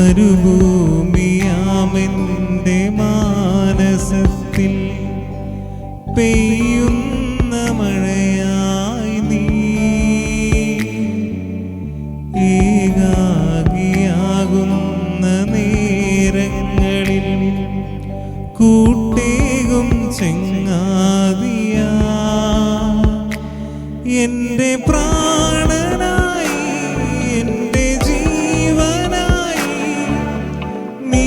മരുഭൂമിയാമെൻ്റെ മാനസത്തിൽ പെയ്യുന്ന മഴയായി നീ ഏകാകിയാകുന്ന നേരങ്ങളിൽ കൂട്ടേകും ചെങ്ങാതിയാ എൻ്റെ പ്രാണനായി എൻ്റെ ജീവനായി നീ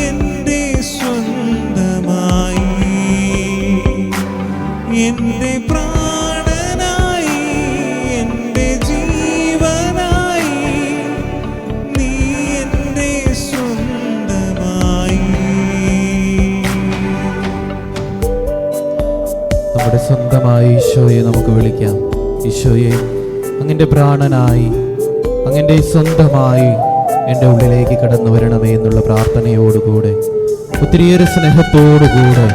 എൻ്റെ സ്വന്തമായി എൻ്റെ പ്രാണനായി എൻ്റെ ജീവനായി നീ എൻ്റെ സ്വന്തമായി. നമ്മുടെ സ്വന്തമായ ഈശോയെ നമുക്ക് വിളിക്കാം. ഈശോയെ, അങ്ങൻ്റെ പ്രാണനായി, അങ്ങൻ്റെ സ്വന്തമായി എൻ്റെ ഉള്ളിലേക്ക് കടന്നു വരണമേ എന്നുള്ള പ്രാർത്ഥനയോടുകൂടെ, ഒത്തിരിയേറെ സ്നേഹത്തോടുകൂടെ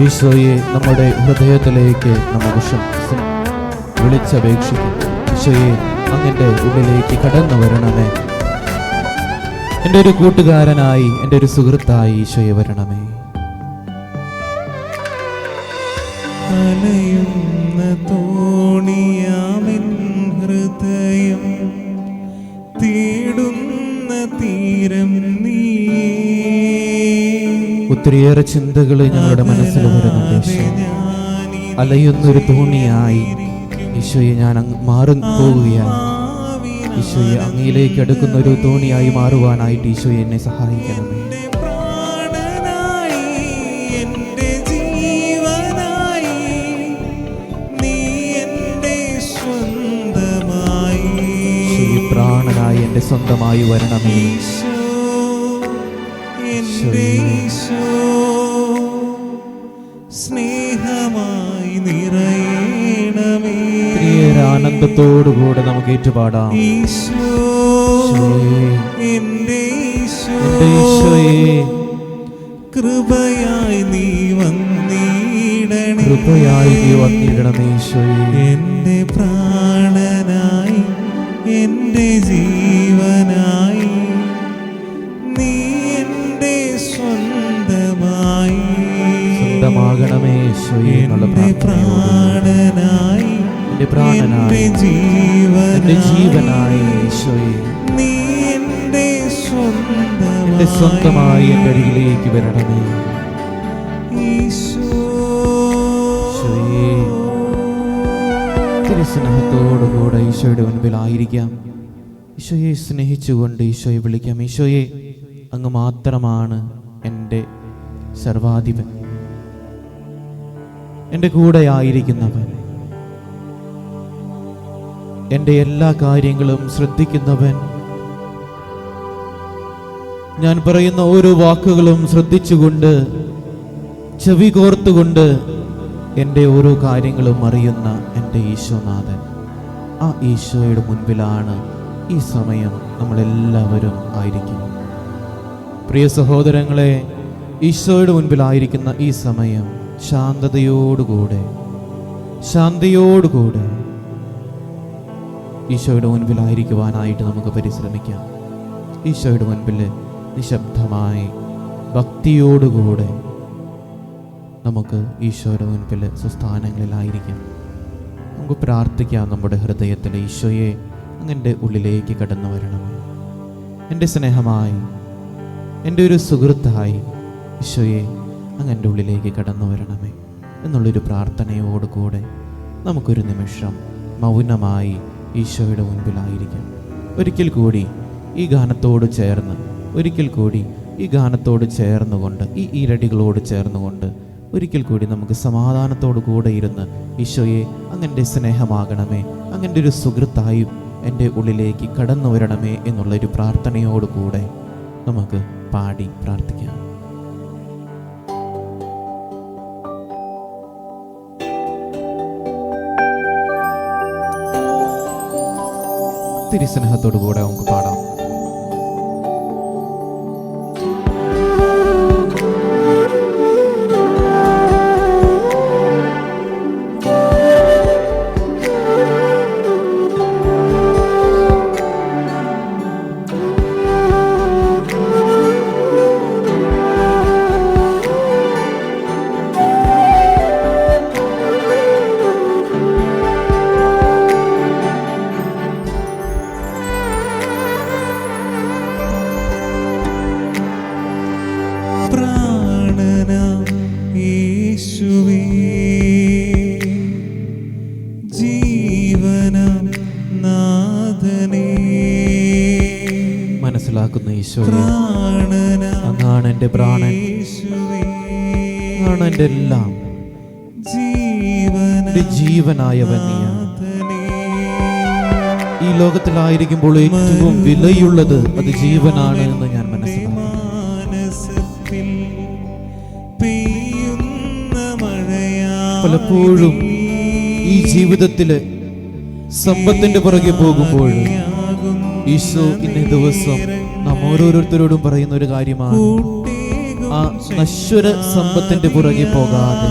ഈശോയെ നമ്മുടെ ഹൃദയത്തിലേക്ക് നമുക്ക് വിളിച്ചപേക്ഷിക്കും. ഈശോയെ, അങ്ങൻ്റെ ഉള്ളിലേക്ക് കടന്നു വരണമേ. എൻ്റെ ഒരു കൂട്ടുകാരനായി, എൻ്റെ ഒരു സുഹൃത്തായി ഈശോയെ വരണമേ. അലയുന്ന തോണിയാമിൻ ഹൃദയം തേടുന്ന തീരം നീയേ. ഒത്തിരിയേറെ ചിന്തകൾ ഞങ്ങളുടെ മനസ്സിൽ വരുന്നുണ്ട് ഈശോ. അലയുന്നൊരു തോണിയായി ഈശോയെ ഞാൻ മാറി പോവുകയാണ്. ഈശോയെ, അങ്ങയിലേക്ക് അടുക്കുന്ന ഒരു തോണിയായി മാറുവാനായിട്ട് ഈശോയെ എന്നെ സഹായിക്കണമേ. പ്രാണനായി എൻ്റെ സ്വന്തമായി വരണമേ. സ്നേഹമായി നിറയണമേ. ആനന്ദത്തോടുകൂടെ നമുക്ക് ഏറ്റുപാടാം. എൻ്റെ ഈശോയെ, കൃപയായി നീ വന്നിടണേ. കൃപയായി നീ വന്നിടണമേ ഈശോയെ. എൻ്റെ പ്രാണനായി എൻ്റെ ജീവനായി നീ എൻ്റെ സ്വന്തമായി. സ്വന്തമാകണമേ ഈശോയെ എന്നുള്ള പ്രാണനായി എൻ്റെ പ്രാണനായി എൻ്റെ ജീവനായി ഈശോയെ നീ എൻ്റെ സ്വന്തമായി എൻ്റെ അരികിലേക്ക് വരണമേ ഈശോയെ. സ്നേഹത്തോടുകൂടെ ഈശോയുടെ മുൻപിലായിരിക്കാം. ഈശോയെ സ്നേഹിച്ചുകൊണ്ട് ഈശോയെ വിളിക്കാം. ഈശോയെ, അങ്ങ് മാത്രമാണ് എൻ്റെ സർവാധിപൻ, എൻ്റെ കൂടെ ആയിരിക്കുന്നവൻ, എൻ്റെ എല്ലാ കാര്യങ്ങളും ശ്രദ്ധിക്കുന്നവൻ. ഞാൻ പറയുന്ന ഓരോ വാക്കുകളും ശ്രദ്ധിച്ചുകൊണ്ട്, ചെവി കോർത്തുകൊണ്ട് എൻ്റെ ഓരോ കാര്യങ്ങളും അറിയുന്ന എൻ്റെ ഈശോനാഥൻ, ആ ഈശോയുടെ മുൻപിലാണ് ഈ സമയം നമ്മളെല്ലാവരും ആയിരിക്കും. പ്രിയ സഹോദരങ്ങളെ, ഈശോയുടെ മുൻപിലായിരിക്കുന്ന ഈ സമയം ശാന്തതയോടുകൂടെ ഈശോയുടെ മുൻപിലായിരിക്കുവാനായിട്ട് നമുക്ക് പരിശ്രമിക്കാം. ഈശോയുടെ മുൻപിൽ നിശബ്ദമായി ഭക്തിയോടുകൂടെ നമുക്ക് ഈശോയുടെ മുൻപിൽ സുസ്ഥാനങ്ങളിലായിരിക്കാം. നമുക്ക് പ്രാർത്ഥിക്കാം നമ്മുടെ ഹൃദയത്തിൽ. ഈശോയെ, അങ്ങൻ്റെ ഉള്ളിലേക്ക് കടന്നു വരണമേ. എൻ്റെ സ്നേഹമായി, എൻ്റെ ഒരു സുഹൃത്തായി ഈശോയെ അങ്ങൻ്റെ ഉള്ളിലേക്ക് കടന്നു വരണമേ എന്നുള്ളൊരു പ്രാർത്ഥനയോടുകൂടെ നമുക്കൊരു നിമിഷം മൗനമായി ഈശോയുടെ മുൻപിലായിരിക്കാം. ഒരിക്കൽ കൂടി ഈ ഗാനത്തോട് ചേർന്നുകൊണ്ട് ഈ ഈരടികളോട് ചേർന്നുകൊണ്ട് ഒരിക്കൽ കൂടി നമുക്ക് സമാധാനത്തോടു കൂടെ ഇരുന്ന് ഈശോയെ, അങ്ങൻ്റെ സ്നേഹമാകണമേ, അങ്ങൻ്റെ ഒരു സുഹൃത്തായി എൻ്റെ ഉള്ളിലേക്ക് കടന്നു വരണമേ എന്നുള്ളൊരു പ്രാർത്ഥനയോടുകൂടെ നമുക്ക് പാടി പ്രാർത്ഥിക്കാം. തിരുസ്നേഹത്തോടു കൂടെ നമുക്ക് പാടാം. ഈശോയെ, അങ്ങാണ് എൻ്റെ പ്രാണൻ, അങ്ങാണ് എൻ്റെ എല്ലാം, എൻ്റെ ജീവനായവൻ നീയാണ്. ഈ ലോകത്തിലായിരിക്കുമ്പോൾ ഏറ്റവും വിലയുള്ളത് അത് ജീവനാണ് എന്ന് ഞാൻ മനസ്സിലാക്കി. പലപ്പോഴും ഈ ജീവിതത്തില് സമ്പത്തിന്റെ പുറകെ പോകുമ്പോൾ ഈശോ ഇന്നേ ദിവസം നാം ഓരോരുത്തരോടും പറയുന്ന ഒരു കാര്യമാണ്, ആ നശ്വര സമ്പത്തിന്റെ പുറകെ പോകാതെ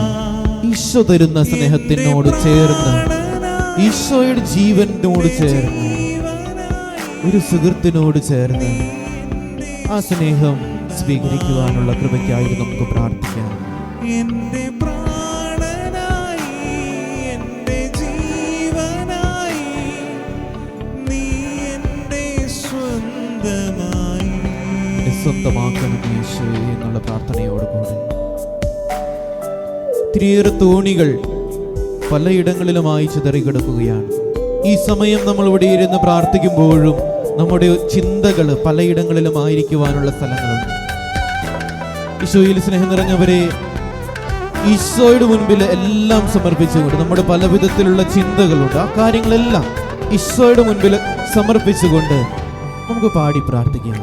ഈശോ തരുന്ന സ്നേഹത്തിനോട് ചേർന്ന്, ഈശോയുടെ ജീവനോട് ചേർന്ന്, ഒരു സുഹൃത്തിനോട് ചേർന്ന് ആ സ്നേഹം സ്വീകരിക്കുവാനുള്ള കൃപയ്ക്കായി നമുക്ക് പ്രാർത്ഥിക്കാം. എന്റെ പ്രാണനായി, എന്റെ ജീവനായി, നീ എന്റെ സ്വന്തമായി, സ്വന്തമാക്കണം ഈശോയെ എന്നുള്ള പ്രാർത്ഥനയോടുകൂടി ഒത്തിരിയേറെ തോണികൾ പലയിടങ്ങളിലുമായി ചിതറിക്കിടക്കുകയാണ്. ഈ സമയം നമ്മൾ ഇവിടെ ഇരുന്ന് പ്രാർത്ഥിക്കുമ്പോഴും നമ്മുടെ ചിന്തകൾ പലയിടങ്ങളിലുമായിരിക്കുവാനുള്ള സ്ഥലങ്ങളുണ്ട്. ഈശോയിൽ സ്നേഹം നിറഞ്ഞവരെ, ഈശോയുടെ മുൻപിൽ എല്ലാം സമർപ്പിച്ചുകൊണ്ട് നമ്മുടെ പല വിധത്തിലുള്ള ചിന്തകളുണ്ട്, ആ കാര്യങ്ങളെല്ലാം ഈശോയുടെ മുൻപിൽ സമർപ്പിച്ചുകൊണ്ട് നമുക്ക് പാടി പ്രാർത്ഥിക്കാം.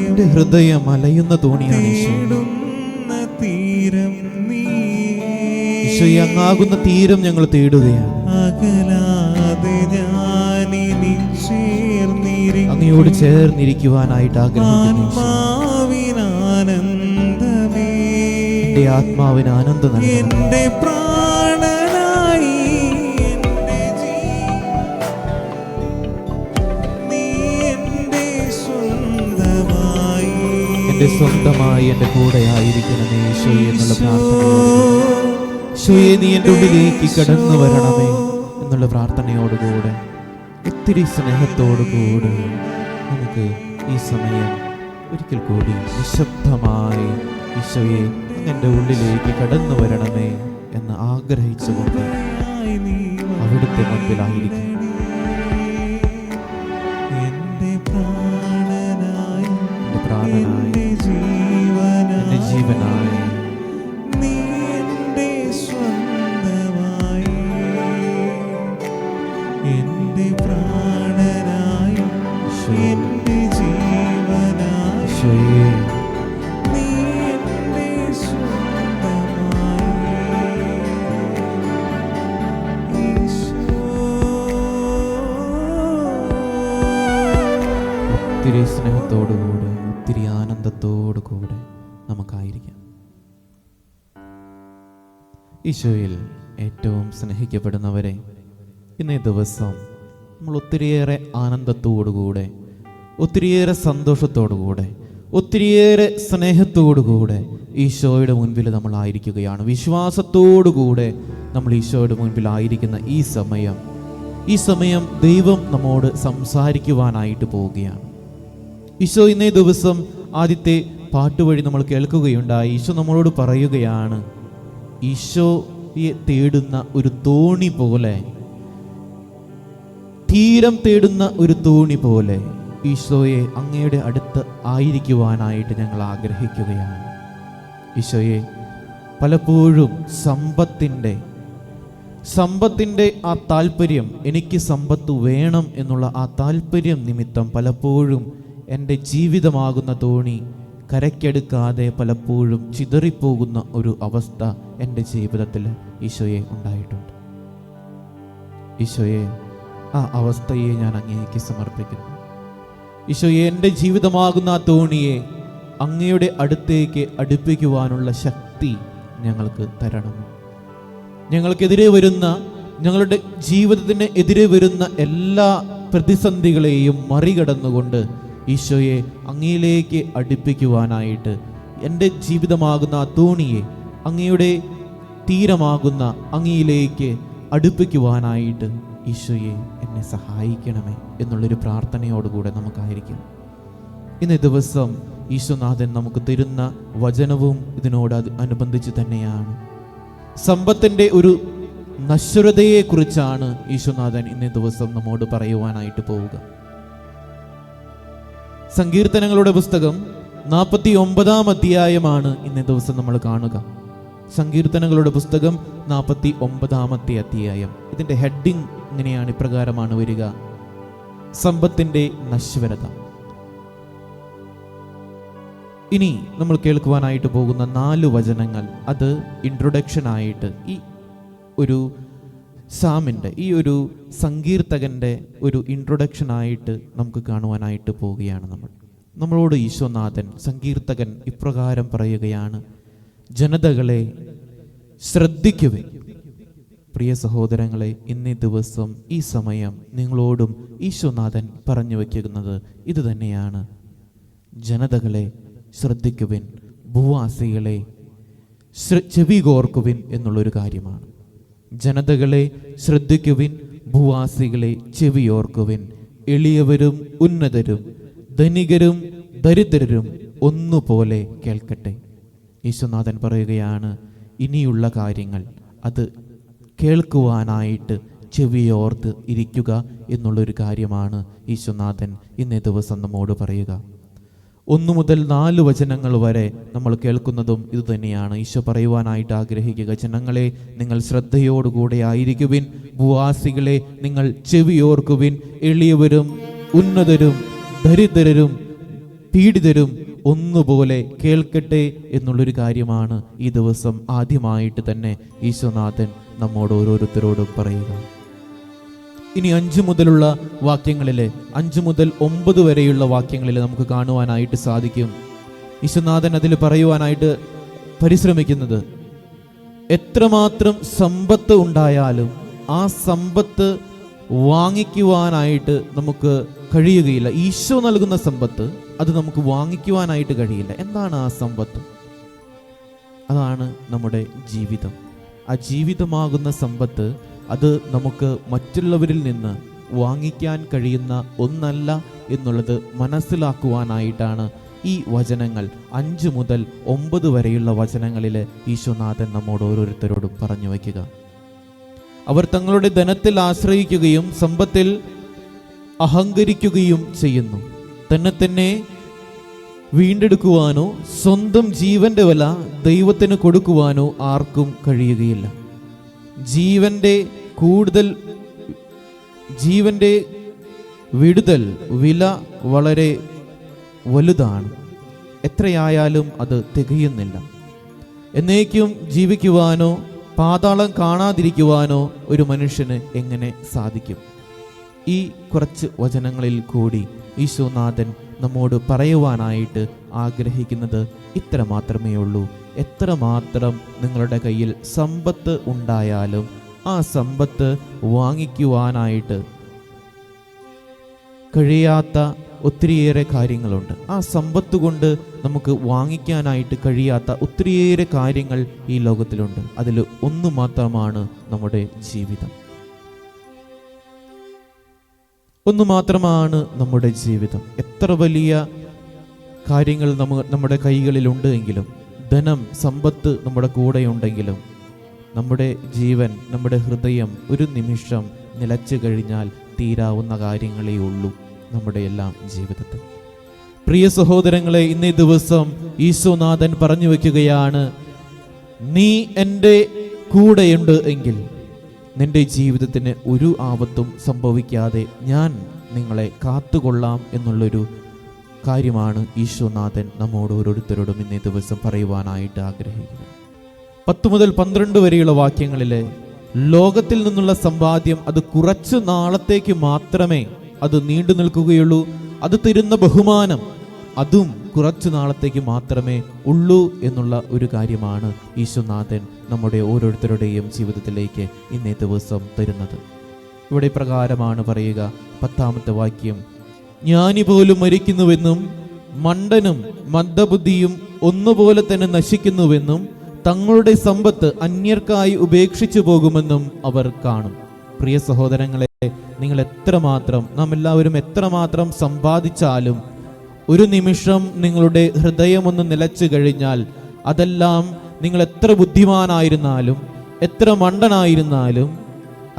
എന്റെ ഹൃദയം അലയുന്ന തോണിയാണ് ഈശോ, അങ്ങാകുന്ന തീരം ഞങ്ങൾ തേടുകയാണ്. അങ്ങയോട് ചേർന്നിരിക്കുവാനായിട്ട് ആഗ്രഹിക്കുന്നു. എന്റെ ആത്മാവിന് ആനന്ദം നൽകണം. എന്റെ സ്വന്തമായി എന്റെ കൂടെ ആയിരിക്കണമേ ഈശോയെ എന്നുള്ള പ്രാർത്ഥനയോട്, ഈശോയെ നീ എൻ്റെ ഉള്ളിലേക്ക് കടന്നു വരണമേ എന്നുള്ള പ്രാർത്ഥനയോടുകൂടെ ഒത്തിരി സ്നേഹത്തോടുകൂടി നമുക്ക് ഈ സമയം ഒരിക്കൽ കൂടി നിശബ്ദമായി ഈശോയെ എൻ്റെ ഉള്ളിലേക്ക് കടന്നു വരണമേ എന്ന് ആഗ്രഹിച്ചുകൊണ്ട് അവിടുത്തെ മുൻപിലായിരിക്കും. എൻ്റെ പ്രാണനായി, എന്റെ ജീവനായി, നീ എന്റെ സ്വന്തമായി, എന്റെ പ്രാണനായി, എന്റെ ജീവനായി, നീ എന്റെ സ്വന്തമായി. ഒത്തിരി സ്നേഹത്തോടുകൂടെ ഒത്തിരി ആനന്ദത്തോടു കൂടെ നമുക്കായിരിക്കാം. ഈശോയിൽ ഏറ്റവും സ്നേഹിക്കപ്പെടുന്നവരെ, ഇന്നേ ദിവസം നമ്മൾ ഒത്തിരിയേറെ ആനന്ദത്തോടുകൂടെ, ഒത്തിരിയേറെ സന്തോഷത്തോടുകൂടെ, ഒത്തിരിയേറെ സ്നേഹത്തോടുകൂടെ ഈശോയുടെ മുൻപിൽ നമ്മളായിരിക്കുകയാണ്. വിശ്വാസത്തോടുകൂടെ നമ്മൾ ഈശോയുടെ മുൻപിലായിരിക്കുന്ന ഈ സമയം ദൈവം നമ്മോട് സംസാരിക്കുവാനായിട്ട് പോവുകയാണ്. ഈശോ ഇന്നേ ദിവസം ആദ്യത്തെ പാട്ടുവഴി നമ്മൾ കേൾക്കുകയുണ്ടായി. ഈശോ നമ്മളോട് പറയുകയാണ്, ഈശോയെ തേടുന്ന ഒരു തോണി പോലെ, തീരം തേടുന്ന ഒരു തോണി പോലെ ഈശോയെ അങ്ങയുടെ അടുത്ത് ആയിരിക്കുവാനായിട്ട് ഞങ്ങൾ ആഗ്രഹിക്കുകയാണ്. ഈശോയെ, പലപ്പോഴും സമ്പത്തിൻ്റെ ആ താല്പര്യം, എനിക്ക് സമ്പത്ത് വേണം എന്നുള്ള ആ താല്പര്യം നിമിത്തം പലപ്പോഴും എൻ്റെ ജീവിതമാകുന്ന തോണി കരയ്ക്കെടുക്കാതെ പലപ്പോഴും ചിതറിപ്പോകുന്ന ഒരു അവസ്ഥ എൻ്റെ ജീവിതത്തിൽ ഈശോയെ ഉണ്ടായിട്ടുണ്ട്. ഈശോയെ, ആ അവസ്ഥയെ ഞാൻ അങ്ങേക്ക് സമർപ്പിക്കുന്നു. ഈശോയെ, എൻ്റെ ജീവിതമാകുന്ന ആ തോണിയെ അങ്ങയുടെ അടുത്തേക്ക് അടുപ്പിക്കുവാനുള്ള ശക്തി ഞങ്ങൾക്ക് തരണം. ഞങ്ങൾക്കെതിരെ വരുന്ന, ഞങ്ങളുടെ ജീവിതത്തിന് എതിരെ വരുന്ന എല്ലാ പ്രതിസന്ധികളെയും മറികടന്നുകൊണ്ട് ഈശോയെ അങ്ങയിലേക്ക് അടുപ്പിക്കുവാനായിട്ട്, എൻ്റെ ജീവിതമാകുന്ന ആ തോണിയെ അങ്ങയുടെ തീരമാകുന്ന അങ്ങയിലേക്ക് അടുപ്പിക്കുവാനായിട്ട് ഈശോയെ എന്നെ സഹായിക്കണമേ എന്നുള്ളൊരു പ്രാർത്ഥനയോടുകൂടെ നമുക്കായിരിക്കും. ഇന്നേ ദിവസം ഈശോനാഥൻ നമുക്ക് തരുന്ന വചനവും ഇതിനോട് അനുബന്ധിച്ച് തന്നെയാണ്. സമ്പത്തിൻ്റെ ഒരു നശ്വരതയെക്കുറിച്ചാണ് ഈശോനാഥൻ ഇന്നേ ദിവസം നമ്മോട് പറയുവാനായിട്ട് പോവുക. സങ്കീർത്തനങ്ങളുടെ പുസ്തകം 49 അധ്യായമാണ് ഇന്നേ ദിവസം നമ്മൾ കാണുക. സങ്കീർത്തനങ്ങളുടെ പുസ്തകം 49 അധ്യായം. ഇതിൻ്റെ ഹെഡിങ് ഇങ്ങനെയാണ്, ഇപ്രകാരമാണ് വരിക: സമ്പത്തിൻ്റെ നശ്വരത. ഇനി നമ്മൾ കേൾക്കുവാനായിട്ട് പോകുന്ന 4 വചനങ്ങൾ, അത് ഇൻട്രൊഡക്ഷനായിട്ട് ഈ ഒരു സാമിൻ്റെ, ഈ ഒരു സങ്കീർത്തകൻ്റെ ഒരു ഇൻട്രൊഡക്ഷനായിട്ട് നമുക്ക് കാണുവാനായിട്ട് പോവുകയാണ്. നമ്മളോട് ഈശോനാഥൻ, സങ്കീർത്തകൻ ഇപ്രകാരം പറയുകയാണ്: ജനതകളെ ശ്രദ്ധിക്കുവിൻ. പ്രിയ സഹോദരങ്ങളെ, ഇന്നേ ദിവസം ഈ സമയം നിങ്ങളോടും ഈശോനാഥൻ പറഞ്ഞു വയ്ക്കുന്നത് ഇത് തന്നെയാണ്. ജനതകളെ ശ്രദ്ധിക്കുവിൻ, ഭൂവാസികളെ ചെവി കോർക്കുവിൻ എന്നുള്ളൊരു കാര്യമാണ്. ജനതകളെ ശ്രദ്ധിക്കുവിൻ, ഭൂവാസികളെ ചെവിയോർക്കുവിൻ. എളിയവരും ഉന്നതരും, ധനികരും ദരിദ്രരും ഒന്നുപോലെ കേൾക്കട്ടെ. ഈശോനാഥൻ പറയുകയാണ്, ഇനിയുള്ള കാര്യങ്ങൾ അത് കേൾക്കുവാനായിട്ട് ചെവിയോർത്ത് ഇരിക്കുക എന്നുള്ളൊരു കാര്യമാണ് ഈശോനാഥൻ ഇന്നേ ദിവസം നമ്മോട് പറയുക. 1 മുതൽ 4 വചനങ്ങൾ വരെ നമ്മൾ കേൾക്കുന്നതും ഇത് തന്നെയാണ്. ഈശോ പറയുവാനായിട്ട് ആഗ്രഹിക്കുക: ജനങ്ങളെ, നിങ്ങൾ ശ്രദ്ധയോടുകൂടെ ആയിരിക്കുവിൻ, ഭൂവാസികളെ നിങ്ങൾ ചെവിയോർക്കുവിൻ. എളിയവരും ഉന്നതരും ദരിദ്രരും പീഡിതരും ഒന്നുപോലെ കേൾക്കട്ടെ എന്നുള്ളൊരു കാര്യമാണ് ഈ ദിവസം ആദ്യമായിട്ട് തന്നെ ഈശോനാഥൻ നമ്മോട് ഓരോരുത്തരോടും പറയുക. ഇനി 5 മുതലുള്ള വാക്യങ്ങളിൽ, 5 മുതൽ 9 വരെയുള്ള വാക്യങ്ങളിൽ നമുക്ക് കാണുവാനായിട്ട് സാധിക്കും. ഈശോനാഥൻ അതിൽ പറയുവാനായിട്ട് പരിശ്രമിക്കുന്നത്, എത്രമാത്രം സമ്പത്ത് ഉണ്ടായാലും ആ സമ്പത്ത് വാങ്ങിക്കുവാനായിട്ട് നമുക്ക് കഴിയുകയില്ല. ഈശോ നൽകുന്ന സമ്പത്ത് അത് നമുക്ക് വാങ്ങിക്കുവാനായിട്ട് കഴിയില്ല. എന്താണ് ആ സമ്പത്ത്? അതാണ് നമ്മുടെ ജീവിതം. ആ ജീവിതമാകുന്ന സമ്പത്ത് അത് നമുക്ക് മറ്റുള്ളവരിൽ നിന്ന് വാങ്ങിക്കാൻ കഴിയുന്ന ഒന്നല്ല എന്നുള്ളത് മനസ്സിലാക്കുവാനായിട്ടാണ് ഈ വചനങ്ങൾ 5 മുതൽ 9 വരെയുള്ള വചനങ്ങളിൽ ഈശോനാഥൻ നമ്മോട് ഓരോരുത്തരോടും പറഞ്ഞു വയ്ക്കുക. അവർ തങ്ങളുടെ ധനത്തിൽ ആശ്രയിക്കുകയും സമ്പത്തിൽ അഹങ്കരിക്കുകയും ചെയ്യുന്നു. തന്നെ വീണ്ടെടുക്കുവാനോ സ്വന്തം ജീവന്റെ വില ദൈവത്തിന് കൊടുക്കുവാനോ ആർക്കും കഴിയുകയില്ല. ജീവന്റെ വിടുതൽ വില വളരെ വലുതാണ്. എത്രയായാലും അത് തികയുന്നില്ല. എന്നേക്കും ജീവിക്കുവാനോ പാതാളം കാണാതിരിക്കുവാനോ ഒരു മനുഷ്യന് എങ്ങനെ സാധിക്കും? ഈ കുറച്ച് വചനങ്ങളിൽ കൂടി ഈശോനാഥൻ നമ്മോട് പറയുവാനായിട്ട് ആഗ്രഹിക്കുന്നത് ഇത്ര മാത്രമേ ഉള്ളൂ. എത്രമാത്രം നിങ്ങളുടെ കയ്യിൽ സമ്പത്ത് ഉണ്ടായാലും ആ സമ്പത്ത് വാങ്ങിക്കുവാനായിട്ട് കഴിയാത്ത ഒത്തിരിയേറെ കാര്യങ്ങളുണ്ട്. ആ സമ്പത്ത് കൊണ്ട് നമുക്ക് വാങ്ങിക്കാനായിട്ട് കഴിയാത്ത ഒത്തിരിയേറെ കാര്യങ്ങൾ ഈ ലോകത്തിലുണ്ട്. അതിൽ ഒന്ന് മാത്രമാണ് നമ്മുടെ ജീവിതം. ഒന്ന് മാത്രമാണ് നമ്മുടെ ജീവിതം. എത്ര വലിയ കാര്യങ്ങൾ നമ്മുടെ കൈകളിലുണ്ട് എങ്കിലും, ധനം സമ്പത്ത് നമ്മുടെ കൂടെയുണ്ടെങ്കിലും, നമ്മുടെ ജീവൻ, നമ്മുടെ ഹൃദയം ഒരു നിമിഷം നിലച്ചു കഴിഞ്ഞാൽ തീരാവുന്ന കാര്യങ്ങളേ ഉള്ളൂ നമ്മുടെ എല്ലാം ജീവിതത്തിൽ. പ്രിയ സഹോദരങ്ങളെ, ഇന്നേ ദിവസം ഈശോനാഥൻ പറഞ്ഞു വയ്ക്കുകയാണ്, നീ എൻ്റെ കൂടെയുണ്ട് എങ്കിൽ നിന്റെ ജീവിതത്തിന് ഒരു ആപത്തും സംഭവിക്കാതെ ഞാൻ നിങ്ങളെ കാത്തുകൊള്ളാം എന്നുള്ളൊരു കാര്യമാണ് ഈശോനാഥൻ നമ്മോട് ഓരോരുത്തരോടും ഇന്നേ ദിവസം പറയുവാനായിട്ട് ആഗ്രഹിക്കുന്നത്. 10 മുതൽ 12 വരെയുള്ള വാക്യങ്ങളിൽ ലോകത്തിൽ നിന്നുള്ള സമ്പാദ്യം അത് കുറച്ചു നാളത്തേക്ക് മാത്രമേ അത് നീണ്ടു നിൽക്കുകയുള്ളൂ. അത് തരുന്ന ബഹുമാനം അതും കുറച്ചു നാളത്തേക്ക് മാത്രമേ ഉള്ളൂ എന്നുള്ള ഒരു കാര്യമാണ് ഈശോനാഥൻ നമ്മുടെ ഓരോരുത്തരുടെയും ജീവിതത്തിലേക്ക് ഇന്നേ ദിവസം തരുന്നത്. ഇവിടെ പ്രകാരമാണ് പറയുക, 10ാമത്തെ വാക്യം: ജ്ഞാനി പോലും മരിക്കുന്നുവെന്നും മണ്ടനും മന്ദബുദ്ധിയും ഒന്നുപോലെ തന്നെ നശിക്കുന്നുവെന്നും തങ്ങളുടെ സമ്പത്ത് അന്യർക്കായി ഉപേക്ഷിച്ചു പോകുമെന്നും അവർ കാണും. പ്രിയ സഹോദരങ്ങളെ, നിങ്ങൾ എത്രമാത്രം, നാം എല്ലാവരും എത്രമാത്രം സമ്പാദിച്ചാലും ഒരു നിമിഷം നിങ്ങളുടെ ഹൃദയമൊന്ന് നിലച്ചു കഴിഞ്ഞാൽ, അതെല്ലാം നിങ്ങൾ എത്ര ബുദ്ധിമാനായിരുന്നാലും എത്ര മണ്ടനായിരുന്നാലും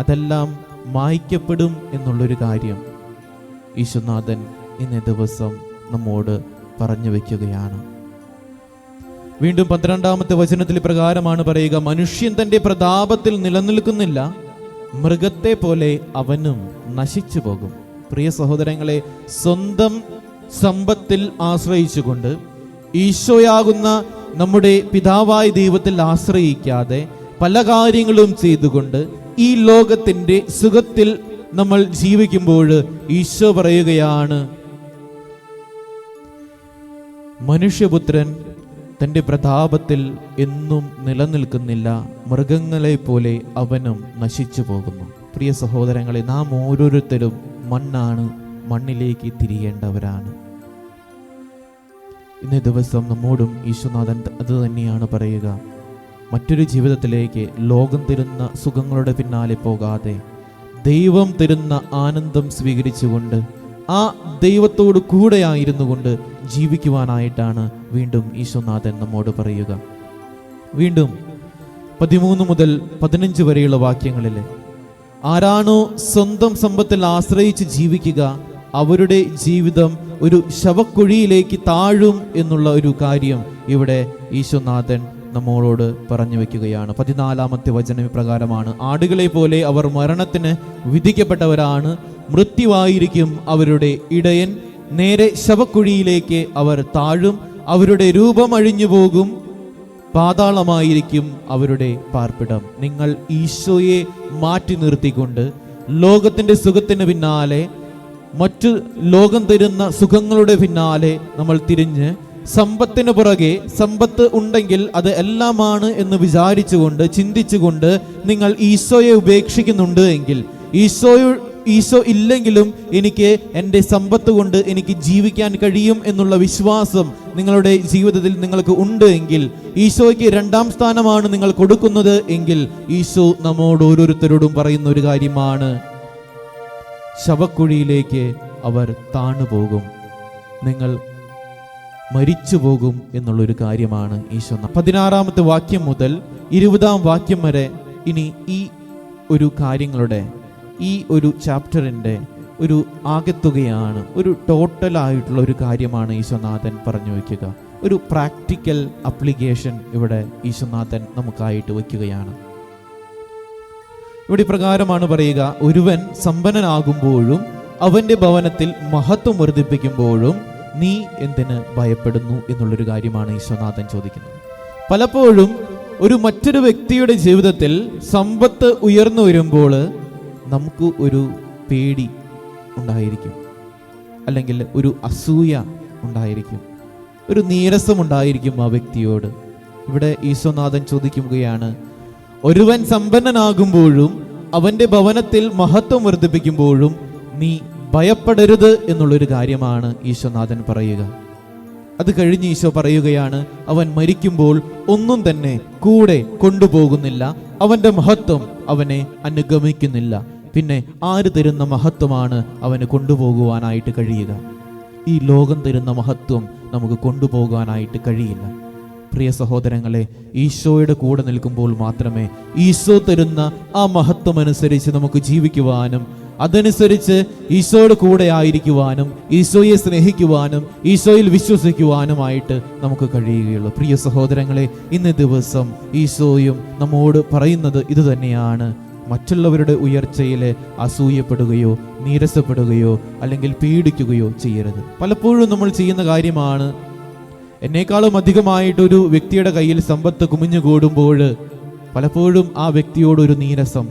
അതെല്ലാം മായ്ക്കപ്പെടും എന്നുള്ളൊരു കാര്യം ഈശോനാഥൻ ഇന്നേ ദിവസം നമ്മോട് പറഞ്ഞു വയ്ക്കുകയാണ്. വീണ്ടും 12-ാമത്തെ വചനത്തിൽ പ്രകാരമാണ് പറയുക, മനുഷ്യൻ തൻ്റെ പ്രതാപത്തിൽ നിലനിൽക്കുന്നില്ല, മൃഗത്തെ പോലെ അവനും നശിച്ചു പോകും. പ്രിയ സഹോദരങ്ങളെ, സ്വന്തം സമ്പത്തിൽ ആശ്രയിച്ചുകൊണ്ട് ഈശോയാകുന്ന നമ്മുടെ പിതാവായ ദൈവത്തിൽ ആശ്രയിക്കാതെ പല കാര്യങ്ങളും ചെയ്തുകൊണ്ട് ഈ ലോകത്തിൻ്റെ സുഖത്തിൽ നമ്മൾ ജീവിക്കുമ്പോൾ ഈശോ പറയുകയാണ്, മനുഷ്യപുത്രൻ തൻ്റെ പ്രതാപത്തിൽ എന്നും നിലനിൽക്കുന്നില്ല, മൃഗങ്ങളെ പോലെ അവനും നശിച്ചു പോകുന്നു. പ്രിയ സഹോദരങ്ങളെ, നാം ഓരോരുത്തരും മണ്ണാണ്, മണ്ണിലേക്ക് തിരിയേണ്ടവരാണ്. ഇന്നേ ദിവസം നമ്മോടും ഈശോനാഥൻ അത് തന്നെയാണ് പറയുക. മറ്റൊരു ജീവിതത്തിലേക്ക് ലോകം തരുന്ന സുഖങ്ങളുടെ പിന്നാലെ പോകാതെ ദൈവം തരുന്ന ആനന്ദം സ്വീകരിച്ചുകൊണ്ട് ആ ദൈവത്തോട് കൂടെ ആയിരുന്നു കൊണ്ട് ജീവിക്കുവാനായിട്ടാണ് വീണ്ടും ഈശോനാഥൻ നമ്മോട് പറയുക. വീണ്ടും 13 മുതൽ 15 വരെയുള്ള വാക്യങ്ങളിൽ, ആരാണോ സ്വന്തം സമ്പത്തിൽ ആശ്രയിച്ച് ജീവിക്കുക അവരുടെ ജീവിതം ഒരു ശവക്കുഴിയിലേക്ക് താഴും എന്നുള്ള ഒരു കാര്യം ഇവിടെ ഈശോനാഥൻ നമ്മളോട് പറഞ്ഞു വെക്കുകയാണ്. 14-ാമത്തെ വചനം പ്രകാരമാണ്, ആടുകളെ പോലെ അവർ മരണത്തിന് വിധിക്കപ്പെട്ടവരാണ്, മൃത്യുവായിരിക്കും അവരുടെ ഇടയൻ, നേരെ ശവക്കുഴിയിലേക്ക് അവർ താഴും, അവരുടെ രൂപം അഴിഞ്ഞു പോകും, പാതാളമായിരിക്കും അവരുടെ പാർപ്പിടം. നിങ്ങൾ ഈശോയെ മാറ്റി നിർത്തിക്കൊണ്ട് ലോകത്തിൻ്റെ സുഖത്തിന് പിന്നാലെ, മറ്റു ലോകം തരുന്ന സുഖങ്ങളുടെ പിന്നാലെ നമ്മൾ തിരിഞ്ഞ് സമ്പത്തിന് പുറകെ, സമ്പത്ത് ഉണ്ടെങ്കിൽ അത് എല്ലാമാണ് എന്ന് വിചാരിച്ചുകൊണ്ട് ചിന്തിച്ചുകൊണ്ട് നിങ്ങൾ ഈശോയെ ഉപേക്ഷിക്കുന്നുണ്ട് എങ്കിൽ, ഈശോ ഇല്ലെങ്കിലും എനിക്ക് എൻ്റെ സമ്പത്ത് കൊണ്ട് എനിക്ക് ജീവിക്കാൻ കഴിയും എന്നുള്ള വിശ്വാസം നിങ്ങളുടെ ജീവിതത്തിൽ നിങ്ങൾക്ക് ഉണ്ട് എങ്കിൽ, ഈശോയ്ക്ക് 2-ാം സ്ഥാനമാണ് നിങ്ങൾ കൊടുക്കുന്നത് എങ്കിൽ, ഈശോ നമ്മോട് ഓരോരുത്തരോടും പറയുന്ന ഒരു കാര്യമാണ്, ശവക്കുഴിയിലേക്ക് അവർ താണുപോകും, നിങ്ങൾ മരിച്ചു പോകും എന്നുള്ളൊരു കാര്യമാണ് ഈശോ. 16-ാമത്തെ വാക്യം മുതൽ 20-ാം വാക്യം വരെ ഇനി ഈ ഒരു കാര്യങ്ങളുടെ, ഈ ഒരു ചാപ്റ്ററിൻ്റെ ഒരു ആകെത്തുകയാണ്, ഒരു ടോട്ടലായിട്ടുള്ള ഒരു കാര്യമാണ് ഈശോനാഥൻ പറഞ്ഞു വയ്ക്കുക. ഒരു പ്രാക്ടിക്കൽ അപ്ലിക്കേഷൻ ഇവിടെ ഈശോനാഥൻ നമുക്കായിട്ട് വയ്ക്കുകയാണ്. ഇവിടെ പ്രകാരമാണ് പറയുക, ഒരുവൻ സമ്പന്നനാകുമ്പോഴും അവൻ്റെ ഭവനത്തിൽ മഹത്വം വർദ്ധിപ്പിക്കുമ്പോഴും നീ എന്തിന് ഭയപ്പെടുന്നു എന്നുള്ളൊരു കാര്യമാണ് ഈശോനാഥൻ ചോദിക്കുന്നത്. പലപ്പോഴും ഒരു മറ്റൊരു വ്യക്തിയുടെ ജീവിതത്തിൽ സമ്പത്ത് ഉയർന്നു വരുമ്പോൾ നമുക്ക് ഒരു പേടി ഉണ്ടായിരിക്കും, അല്ലെങ്കിൽ ഒരു അസൂയ ഉണ്ടായിരിക്കും, ഒരു നീരസമുണ്ടായിരിക്കും ആ വ്യക്തിയോട്. ഇവിടെ ഈശോനാഥൻ ചോദിക്കുകയാണ്, ഒരുവൻ സമ്പന്നനാകുമ്പോഴും അവൻ്റെ ഭവനത്തിൽ മഹത്വം വർദ്ധിപ്പിക്കുമ്പോഴും നീ ഭയപ്പെടരുത് എന്നുള്ളൊരു കാര്യമാണ് ഈശോനാഥൻ പറയുക. അത് കഴിഞ്ഞ് ഈശോ പറയുകയാണ്, അവൻ മരിക്കുമ്പോൾ ഒന്നും തന്നെ കൂടെ കൊണ്ടുപോകുന്നില്ല, അവൻ്റെ മഹത്വം അവനെ അനുഗമിക്കുന്നില്ല. പിന്നെ ആര് തരുന്ന മഹത്വമാണ് അവന് കൊണ്ടുപോകുവാനായിട്ട് കഴിയുക? ഈ ലോകം തരുന്ന മഹത്വം നമുക്ക് കൊണ്ടുപോകാനായിട്ട് കഴിയില്ല. പ്രിയ സഹോദരങ്ങളെ, ഈശോയുടെ കൂടെ നിൽക്കുമ്പോൾ മാത്രമേ ഈശോ തരുന്ന ആ മഹത്വം അനുസരിച്ച് നമുക്ക് ജീവിക്കുവാനും, അതനുസരിച്ച് ഈശോയുടെ കൂടെ ആയിരിക്കുവാനും, ഈശോയെ സ്നേഹിക്കുവാനും, ഈശോയിൽ വിശ്വസിക്കുവാനുമായിട്ട് നമുക്ക് കഴിയുകയുള്ളൂ. പ്രിയ സഹോദരങ്ങളെ, ഇന്ന് ദിവസം ഈശോയും നമ്മോട് പറയുന്നത് ഇത് തന്നെയാണ്. മറ്റുള്ളവരുടെ ഉയർച്ചയിൽ അസൂയപ്പെടുകയോ നീരസപ്പെടുകയോ അല്ലെങ്കിൽ പീഡിക്കുകയോ ചെയ്യരുത്. പലപ്പോഴും നമ്മൾ ചെയ്യുന്ന കാര്യമാണ്, എന്നേക്കാളും അധികമായിട്ടൊരു വ്യക്തിയുടെ കയ്യിൽ സമ്പത്ത് കുമിഞ്ഞുകൂടുമ്പോൾ പലപ്പോഴും ആ വ്യക്തിയോടൊരു നീരസം,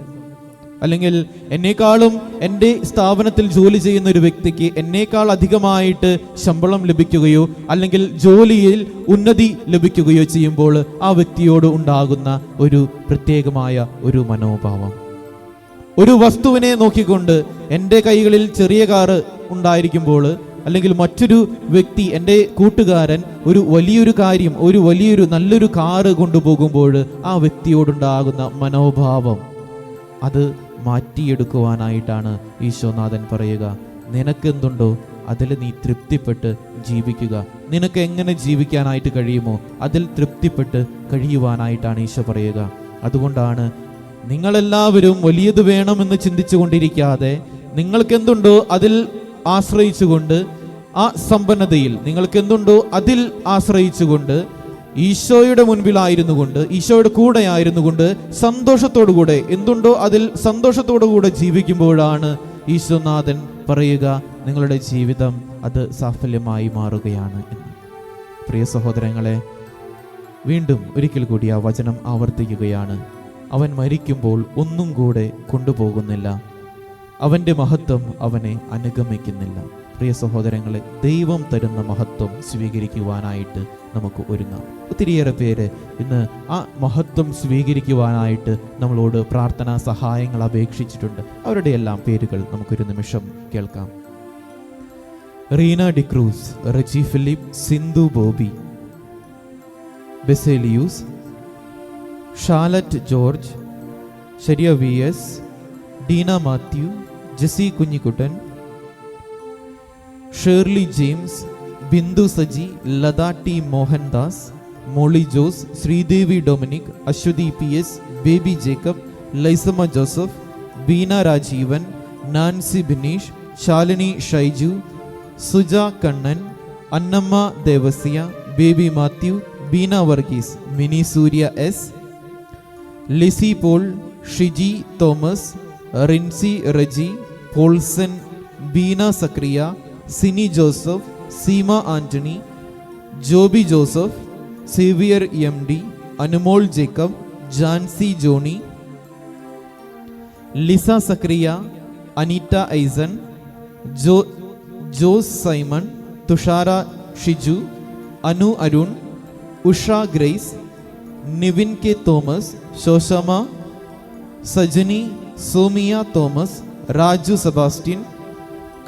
അല്ലെങ്കിൽ എന്നേക്കാളും എൻ്റെ സ്ഥാപനത്തിൽ ജോലി ചെയ്യുന്ന ഒരു വ്യക്തിക്ക് എന്നേക്കാൾ അധികമായിട്ട് ശമ്പളം ലഭിക്കുകയോ അല്ലെങ്കിൽ ജോലിയിൽ ഉന്നതി ലഭിക്കുകയോ ചെയ്യുമ്പോൾ ആ വ്യക്തിയോട് ഉണ്ടാകുന്ന ഒരു പ്രത്യേകമായ ഒരു മനോഭാവം. ഒരു വസ്തുവിനെ നോക്കിക്കൊണ്ട് എൻ്റെ കൈകളിൽ ചെറിയ കാറ് ഉണ്ടായിരിക്കുമ്പോൾ, അല്ലെങ്കിൽ മറ്റൊരു വ്യക്തി, എൻ്റെ കൂട്ടുകാരൻ ഒരു വലിയൊരു കാര്യം, ഒരു വലിയൊരു നല്ലൊരു കാറ് കൊണ്ടുപോകുമ്പോൾ ആ വ്യക്തിയോടുണ്ടാകുന്ന മനോഭാവം, അത് മാറ്റിയെടുക്കുവാനായിട്ടാണ് ഈശോനാഥൻ പറയുക. നിനക്കെന്തുണ്ടോ അതിൽ നീ തൃപ്തിപ്പെട്ട് ജീവിക്കുക. നിനക്ക് എങ്ങനെ ജീവിക്കാനായിട്ട് കഴിയുമോ അതിൽ തൃപ്തിപ്പെട്ട് കഴിയുവാനായിട്ടാണ് ഈശോ പറയുക. അതുകൊണ്ടാണ് നിങ്ങളെല്ലാവരും വലിയത് വേണമെന്ന് ചിന്തിച്ചു കൊണ്ടിരിക്കാതെ നിങ്ങൾക്ക് എന്തുണ്ടോ അതിൽ ആശ്രയിച്ചുകൊണ്ട്, ആ സമ്പന്നതയിൽ നിങ്ങൾക്ക് എന്തുണ്ടോ അതിൽ ആശ്രയിച്ചുകൊണ്ട്, ഈശോയുടെ മുൻപിലായിരുന്നു കൊണ്ട്, ഈശോയുടെ കൂടെ ആയിരുന്നു കൊണ്ട്, സന്തോഷത്തോടു കൂടെ എന്തുണ്ടോ അതിൽ സന്തോഷത്തോടു കൂടെ ജീവിക്കുമ്പോഴാണ് ഈശോനാഥൻ പറയുക, നിങ്ങളുടെ ജീവിതം അത് സാഫല്യമായി മാറുകയാണ് എന്ന്. പ്രിയ സഹോദരങ്ങളെ, വീണ്ടും ഒരിക്കൽ കൂടി ആ വചനം ആവർത്തിക്കുകയാണ്. അവൻ മരിക്കുമ്പോൾ ഒന്നും കൂടെ കൊണ്ടുപോകുന്നില്ല, അവൻ്റെ മഹത്വം അവനെ അനുഗമിക്കുന്നില്ല. പ്രിയ സഹോദരങ്ങളെ, ദൈവം തരുന്ന മഹത്വം സ്വീകരിക്കുവാനായിട്ട് നമുക്ക് ഒരുങ്ങാം. ഒത്തിരിയേറെ പേര് ഇന്ന് ആ മഹത്വം സ്വീകരിക്കുവാനായിട്ട് നമ്മളോട് പ്രാർത്ഥനാ സഹായങ്ങൾ അപേക്ഷിച്ചിട്ടുണ്ട്. അവരുടെ എല്ലാം പേരുകൾ നമുക്കൊരു നിമിഷം കേൾക്കാം. Reena D'Cruz, Reji Philip, Sindhu Bobby, Baselius, Shalet George, Shariya V S, Deena Mathew, Jessy Kunjikuttan, Shirley James, Bindu Saji, Latha T Mohandas, Molly Jose, Sreedevi Dominic, Aswathy P S, Baby Jacob, Laisamma Joseph, Beena Rajeevan, Nancy Bineesh, Shalini Shaiju, Suja Kannan, Annamma Devasia, Baby Mathew, Beena Varghese, Mini Surya S, Lissy Paul, Shiji Thomas, Rincy Reji, Paulson, Beena Zacharia, Sini Joseph, Seema Antony, Joby Joseph, Xavier M D, Anumol Jacob, Jancy Johny, Liza Zacharia, Aneeta Aison, Jose Simon, Thushara Shiju, Anu Arun, Usha Grace, Nivin K Thomas, Shoshama, Sajani, Somiya Thomas, Raju Sebastian,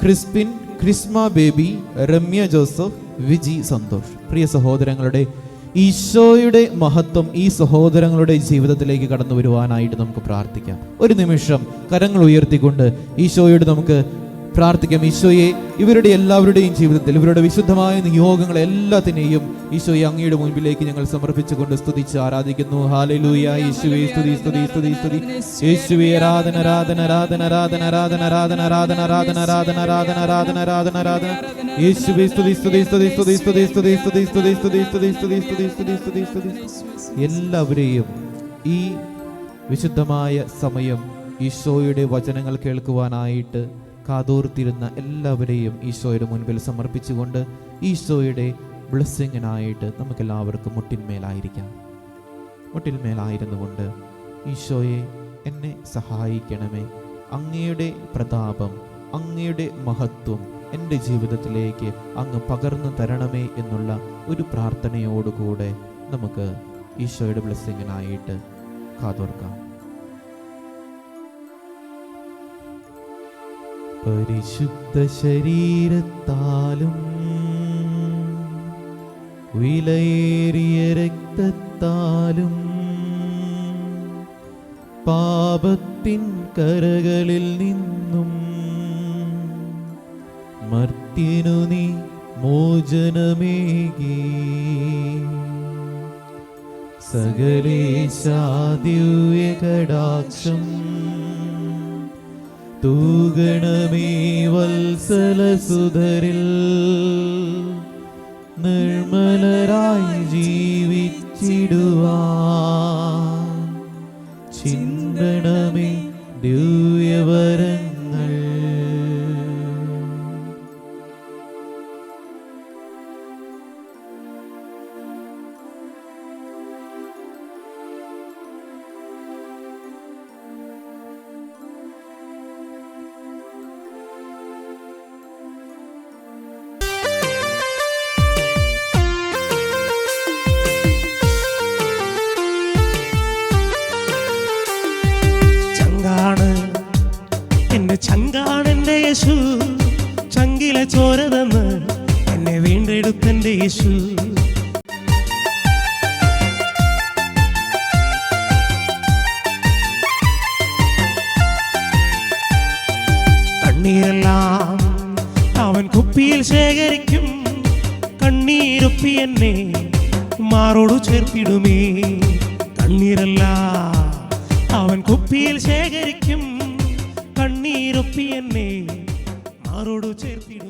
Crispin, Chrisma Baby, Ramya Joseph, Viji Santhosh. പ്രിയ സഹോദരങ്ങളുടെ, ഈശോയുടെ മഹത്വം ഈ സഹോദരങ്ങളുടെ ജീവിതത്തിലേക്ക് കടന്നു വരുവാനായിട്ട് നമുക്ക് പ്രാർത്ഥിക്കാം. ഒരു നിമിഷം കരങ്ങൾ ഉയർത്തിക്കൊണ്ട് ഈശോയോട് നമുക്ക് പ്രാർത്ഥിക്കാം. ഈശോയെ, ഇവരുടെ എല്ലാവരുടെയും ജീവിതത്തിൽ ഇവരുടെ വിശുദ്ധമായ നിയോഗങ്ങളെ എല്ലാത്തിനെയും ഈശോയെ അങ്ങയുടെ മുൻപിലേക്ക് ഞങ്ങൾ സമർപ്പിച്ചുകൊണ്ട് സ്തുതിച്ച് ആരാധിക്കുന്നു. ഹല്ലേലൂയ. യേശുവേ സ്തുതി, സ്തുതി, സ്തുതി, സ്തുതി. യേശുവേ ആരാധന, ആരാധന, ആരാധന, ആരാധന, ആരാധന, ആരാധന, ആരാധന, ആരാധന, ആരാധന, ആരാധന, ആരാധന, ആരാധന, ആരാധന. യേശുവേ സ്തുതി, സ്തുതി, സ്തുതി, സ്തുതി, സ്തുതി, സ്തുതി, സ്തുതി, സ്തുതി, സ്തുതി, സ്തുതി, സ്തുതി, സ്തുതി, സ്തുതി, സ്തുതി, സ്തുതി. എല്ലാവരെയും ഈ വിശുദ്ധമായ സമയം ഈശോയുടെ വചനങ്ങൾ കേൾക്കുവാനായിട്ട് കാതോർത്തിരുന്ന എല്ലാവരെയും ഈശോയുടെ മുൻപിൽ സമർപ്പിച്ചുകൊണ്ട് ഈശോയുടെ ബ്ലെസ്സിങ്ങിനായിട്ട് നമുക്കെല്ലാവർക്കും മുട്ടിന്മേലായിരിക്കാം. മുട്ടിന്മേലായിരുന്നു കൊണ്ട് ഈശോയെ, എന്നെ സഹായിക്കണമേ, അങ്ങയുടെ പ്രതാപം, അങ്ങയുടെ മഹത്വം എൻ്റെ ജീവിതത്തിലേക്ക് അങ്ങ് പകർന്നു തരണമേ എന്നുള്ള ഒരു പ്രാർത്ഥനയോടുകൂടെ നമുക്ക് ഈശോയുടെ ബ്ലെസ്സിങ്ങിനായിട്ട് കാതോർക്കാം. പരിശുദ്ധ ശരീരത്താലും വിലയേറിയ രക്തത്താലും പാപത്തിൻ കരകളിൽ നിന്നും മർത്യനു നീ മോചനമേകി സകലേശാദിവ്യ കടാക്ഷം തൂഗണമേ വത്സലസുധരിൽ നിർമ്മലരായി ജീവിച്ചിടുവാൻ ചിന്തണമേ ദിവ്യവരങ്ങൾ. ചങ്കാണെന്റെ യേശു, ചങ്കിലെ ചോര തന്ന് എന്നെ വീണ്ടെടുത്തെന്റെ യേശു. കണ്ണീരെല്ലാം അവൻ കുപ്പിയിൽ ശേഖരിക്കും, കണ്ണീരൊപ്പി എന്നെ മാറോടു ചേർത്തിടുമേ. കണ്ണീരെല്ലാം അവൻ കുപ്പിയിൽ ശേഖരിക്കും കണ്ണീരൊപ്പി എന്നെ മാറോടു ചേർത്തിടും